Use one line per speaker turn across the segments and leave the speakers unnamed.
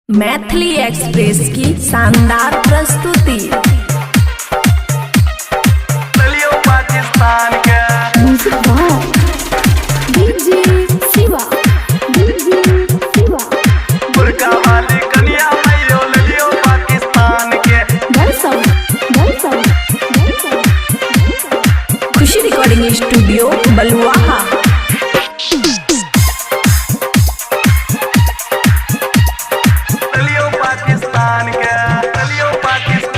Maithili express की शानदार प्रस्तुति।
पाकिस्तान के
डीजे शिवा
बुरका वाली कन्या मैयो लियो पाकिस्तान के
खुशी रिकॉर्डिंग स्टूडियो बलुआहा।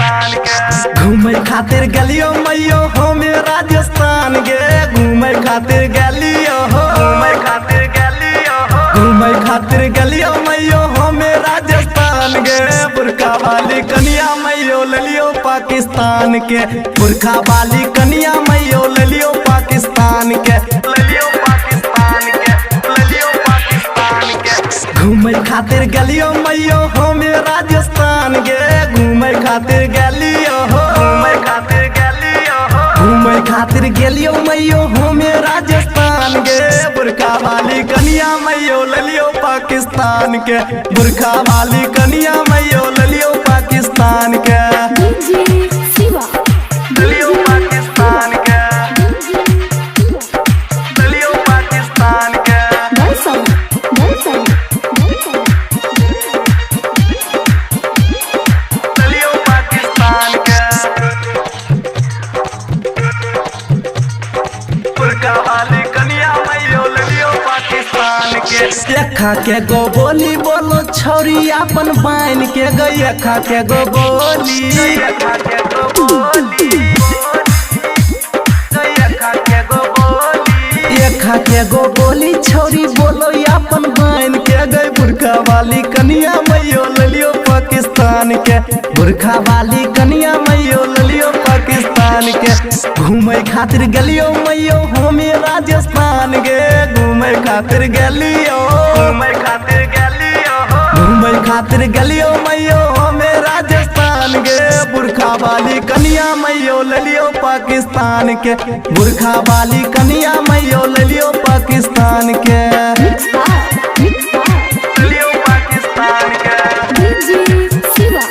घूमे खातिर गलियो मैयो हमें राजस्थान गे घूमे खातिर गलियो हो घूमे खातिर गलियो मैयो हमें राजस्थान गे बुरका वाली कन्या मैयो लियो पाकिस्तान के बुरका वाली कन्या मैयो लियो पाकिस्तान के घूमे खातिर गलियो मैयो हमें राजस्थान गे घूमे खातिर गलियो हो घूमे खातिर गलियो मैयो हमें राजस्थान गे बुरका वाली कन्या मैयो लियो पाकिस्तान के बुरका वाली कन्या मैयो लियो पाकिस्तान के
डीजे शिवा
लियो पाकिस्तान के लियो पाकिस्तान के लियो पाकिस्तान के बुरका वाली कन्या मैयो लियो पाकिस्तान के यखा के गो बोली बोलो छौरी अपन बाइन के गई यखा के गो बोली यखा के गो बोली छौरी बोलो अपन बाइन के गई बुरका वाली कन्या मैयो लियो पाकिस्तान के बुरखा वाली कन्या मैयो लियो पाकिस्तान के घूमे खातिर गलियो मैयो हमें राजस्थान गे घूमे खातिर गलियो मैयो हमें राजस्थान गे बुरखा वाली कन्या मैयो लियो पाकिस्तान के बुरखा वाली कन्या मैयो लियो पाकिस्तान के लियो पाकिस्तान के
डीजे शिवा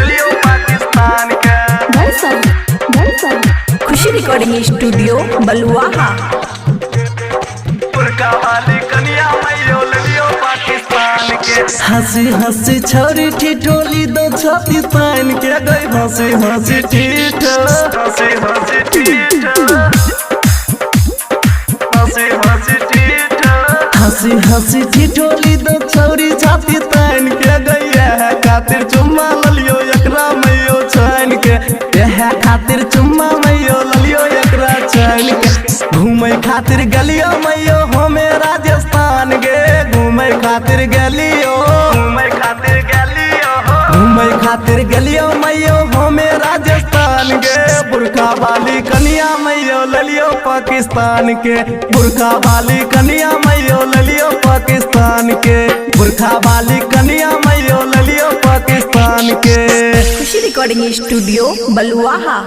लियो पाकिस्तान के
खुशी रिकॉर्डिंग स्टूडियो बलुआहा।
बुरका वाली कन्या मैयो लियो पाकिस्तान के हंसी हंसी छोरी ठिठोली दो छाती तान के गई हंसी हंसी हंसी ठिठोली दो छोरी छाती तान के गई है खातिर चुम्मा लियो एकरा मैयो छान के यह खातिर चुम्मा मैयो लियो एकरा छान के घूमे खातिर गलियो मैयो हमें राजस्थान गे घूमे खातिर गलियो मैयो हमें राजस्थान गे बुरखा वाली कन्या मैयो लियो पाकिस्तान के बुरखा वाली कन्या मैयो लियो पाकिस्तान के बुरखा वाली कन्या मैयो लियो पाकिस्तान के
खुशी रिकॉर्डिंग स्टूडियो बलुआहा।